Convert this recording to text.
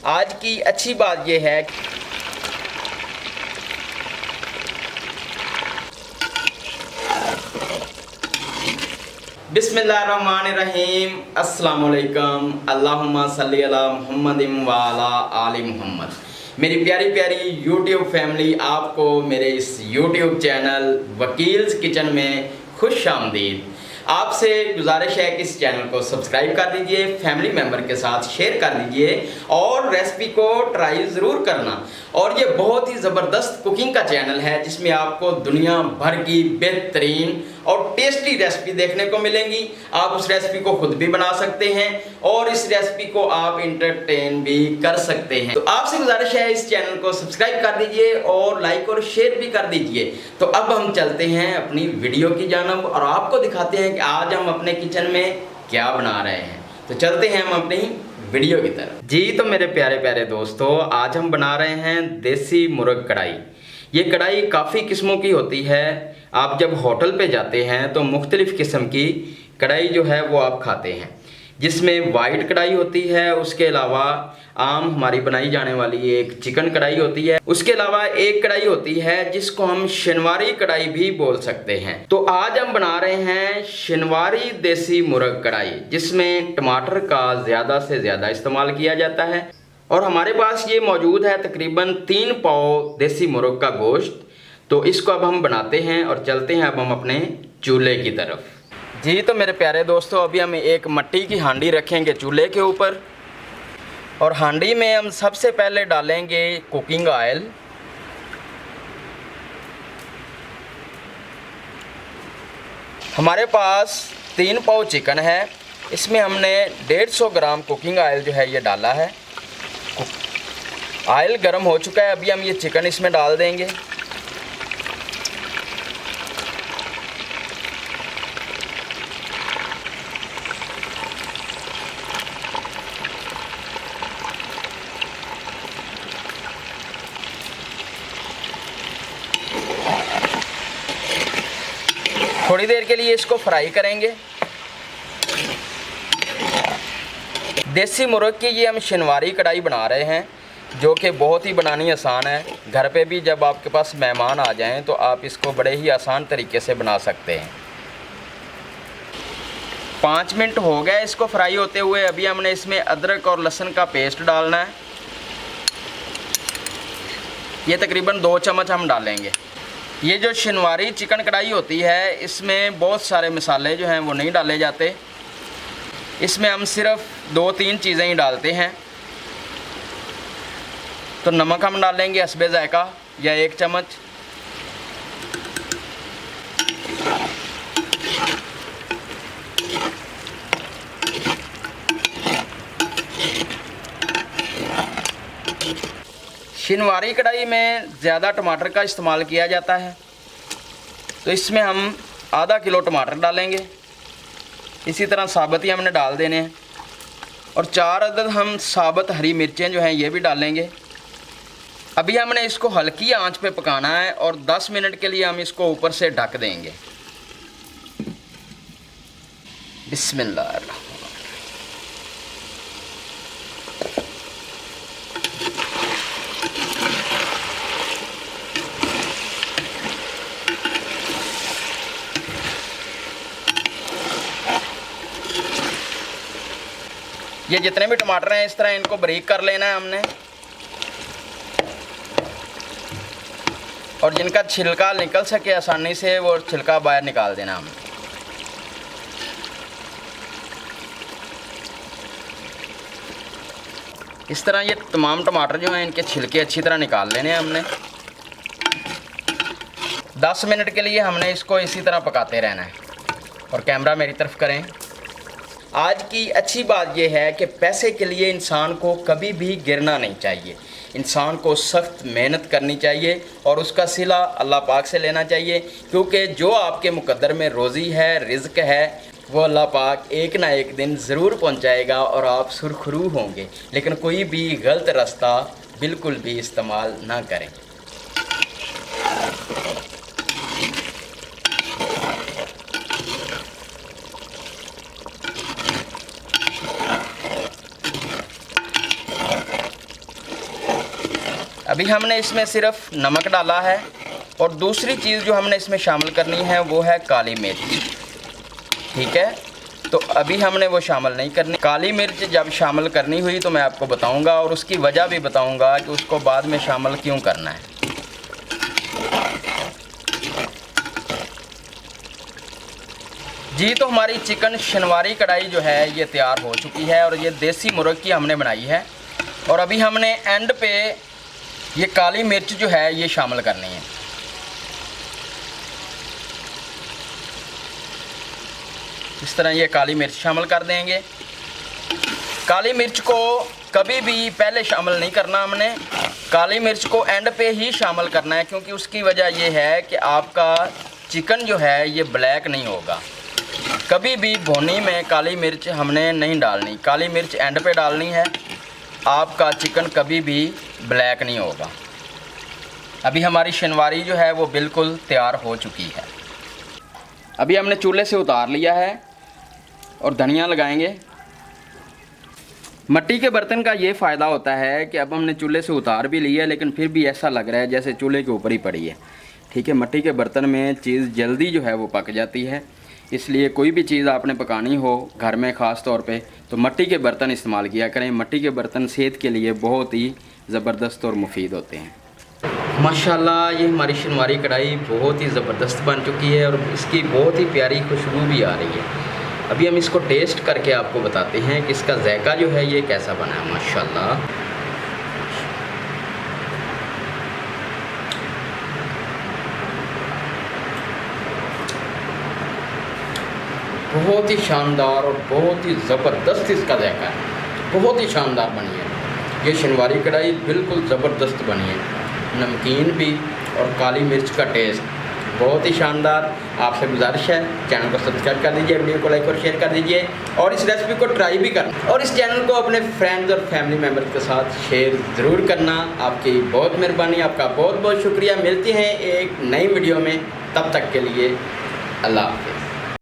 आज की अच्छी बात यह है बिस्मिल्लाहिर्रहमानिर्रहीम, अस्सलाम वालेकुम, अल्लाहुम्मा सल्ली अला मुहम्मदिन व अला आलि मुहम्मद। मेरी प्यारी प्यारी यूट्यूब फैमिली, आपको मेरे इस यूट्यूब चैनल वकील्स किचन में खुश आमदीद। आपसे गुजारिश है कि इस चैनल को सब्सक्राइब कर दीजिए, फैमिली मेम्बर के साथ शेयर कर दीजिए और रेसिपी को ट्राई ज़रूर करना। और ये बहुत ही ज़बरदस्त कुकिंग का चैनल है जिसमें आपको दुनिया भर की बेहतरीन और टेस्टी रेसिपी देखने को मिलेंगी। आप उस रेसिपी को खुद भी बना सकते हैं और इस रेसिपी को आप इंटरटेन भी कर सकते हैं। तो आपसे गुजारिश है इस चैनल को सब्सक्राइब कर दीजिए और लाइक और शेयर भी कर दीजिए। तो अब हम चलते हैं अपनी वीडियो की जानब और आपको दिखाते हैं कि आज हम अपने किचन में क्या बना रहे हैं। तो चलते हैं हम अपनी वीडियो की तरफ। जी तो मेरे प्यारे प्यारे दोस्तों, आज हम बना रहे हैं देसी मुर्ग कढ़ाई। ये कढ़ाई काफ़ी किस्मों की होती है। आप जब होटल पे जाते हैं तो मुख्तलिफ़ किस्म की कढ़ाई जो है वो आप खाते हैं, जिसमें वाइट कढ़ाई होती है, उसके अलावा आम हमारी बनाई जाने वाली एक चिकन कढ़ाई होती है, उसके अलावा एक कढ़ाई होती है जिसको हम शिनवारी कढ़ाई भी बोल सकते हैं। तो आज हम बना रहे हैं शिनवारी देसी मुर्ग कढ़ाई, जिसमें टमाटर का ज़्यादा से ज़्यादा इस्तेमाल किया जाता है। और हमारे पास ये मौजूद है तकरीबन 3 पाव देसी मुर्ग का गोश्त। तो इसको अब हम बनाते हैं और चलते हैं अब हम अपने चूल्हे की तरफ। जी तो मेरे प्यारे दोस्तों, अभी हम एक मिट्टी की हांडी रखेंगे चूल्हे के ऊपर और हांडी में हम सबसे पहले डालेंगे कुकिंग ऑयल। हमारे पास 3 पाव चिकन है, इसमें हमने 150 ग्राम कुकिंग ऑयल जो है ये डाला है। ऑयल गर्म हो चुका है, अभी हम ये चिकन इसमें डाल देंगे। थोड़ी देर के लिए इसको फ्राई करेंगे। देसी मुर्ग की ये हम शिनवारी कढ़ाई बना रहे हैं, जो कि बहुत ही बनानी आसान है। घर पे भी जब आपके पास मेहमान आ जाएं तो आप इसको बड़े ही आसान तरीके से बना सकते हैं। 5 मिनट हो गए इसको फ्राई होते हुए। अभी हमने इसमें अदरक और लहसुन का पेस्ट डालना है। ये तकरीबन 2 चम्मच हम डालेंगे। ये जो शिनवारी चिकन कढ़ाई होती है, इसमें बहुत सारे मसाले जो हैं वो नहीं डाले जाते। इसमें हम सिर्फ 2-3 चीज़ें ही डालते हैं। तो नमक हम डालेंगे हस्बे ज़ायका या 1 चम्मच। शिनवारी कढ़ाई में ज़्यादा टमाटर का इस्तेमाल किया जाता है, तो इसमें हम आधा किलो टमाटर डालेंगे। इसी तरह साबुत ही हमने डाल देने हैं। और 4 अदद हम साबुत हरी मिर्चें जो हैं ये भी डालेंगे। अभी हमने इसको हल्की आंच पे पकाना है और 10 मिनट के लिए हम इसको ऊपर से ढक देंगे। बिस्मिल्लाह। ये जितने भी टमाटर हैं इस तरह इनको बारीक कर लेना है हमने। और जिनका छिलका निकल सके आसानी से, वो छिलका बाहर निकाल देना हमने। इस तरह ये तमाम टमाटर जो हैं इनके छिलके अच्छी तरह निकाल लेने हैं हमने। 10 मिनट के लिए हमने इसको इसी तरह पकाते रहना है। और कैमरा मेरी तरफ करें। आज की अच्छी बात यह है कि पैसे के लिए इंसान को कभी भी गिरना नहीं चाहिए। इंसान को सख्त मेहनत करनी चाहिए और उसका सिला अल्लाह पाक से लेना चाहिए, क्योंकि जो आपके मुकद्दर में रोज़ी है, रिज़्क है, वो अल्लाह पाक एक ना एक दिन ज़रूर पहुंचाएगा और आप सुरखरू होंगे। लेकिन कोई भी गलत रास्ता बिल्कुल भी इस्तेमाल ना करें। अभी हमने इसमें सिर्फ नमक डाला है और दूसरी चीज़ जो हमने इसमें शामिल करनी है वो है काली मिर्च। ठीक है, तो अभी हमने वो शामिल नहीं करनी। काली मिर्च जब शामिल करनी हुई तो मैं आपको बताऊंगा और उसकी वजह भी बताऊंगा कि उसको बाद में शामिल क्यों करना है। जी, तो हमारी चिकन शनवारी कढ़ाई जो है ये तैयार हो चुकी है और ये देसी मुर्ग की हमने बनाई है। और अभी हमने एंड पे ये काली मिर्च जो है ये शामिल करनी है। इस तरह ये काली मिर्च शामिल कर देंगे। काली मिर्च को कभी भी पहले शामिल नहीं करना हमने, काली मिर्च को एंड पे ही शामिल करना है, क्योंकि उसकी वजह ये है कि आपका चिकन जो है ये ब्लैक नहीं होगा। कभी भी भुनी में काली मिर्च हमने नहीं डालनी, काली मिर्च एंड पे डालनी है, आपका चिकन कभी भी ब्लैक नहीं होगा। अभी हमारी शनवारी जो है वो बिल्कुल तैयार हो चुकी है। अभी हमने चूल्हे से उतार लिया है और धनिया लगाएंगे। मिट्टी के बर्तन का ये फ़ायदा होता है कि अब हमने चूल्हे से उतार भी लिया है, लेकिन फिर भी ऐसा लग रहा है जैसे चूल्हे के ऊपर ही पड़ी है। ठीक है, मिट्टी के बर्तन में चीज़ जल्दी जो है वो पक जाती है, इसलिए कोई भी चीज़ आपने पकानी हो घर में ख़ास तौर पे तो मिट्टी के बर्तन इस्तेमाल किया करें। मिट्टी के बर्तन सेहत के लिए बहुत ही ज़बरदस्त और मुफीद होते हैं। माशाल्लाह, ये हमारी शनवारी कढ़ाई बहुत ही ज़बरदस्त बन चुकी है और इसकी बहुत ही प्यारी खुशबू भी आ रही है। अभी हम इसको टेस्ट करके आपको बताते हैं कि इसका जायका जो है ये कैसा बना है। माशाल्लाह, बहुत ही शानदार और बहुत ही ज़बरदस्त इसका जायका है, बहुत ही शानदार बनी है। ये शनवारी कढ़ाई बिल्कुल ज़बरदस्त बनी है, नमकीन भी और काली मिर्च का टेस्ट बहुत ही शानदार। आपसे गुजारिश है चैनल को सब्सक्राइब कर दीजिए, वीडियो को लाइक और शेयर कर दीजिए और इस रेसिपी को ट्राई भी करना और इस चैनल को अपने फ्रेंड्स और फैमिली मेम्बर्स के साथ शेयर ज़रूर करना। आपकी बहुत मेहरबानी, आपका बहुत बहुत शुक्रिया। मिलते हैं एक नई वीडियो में, तब तक के लिए अल्लाह हाफ़िज़।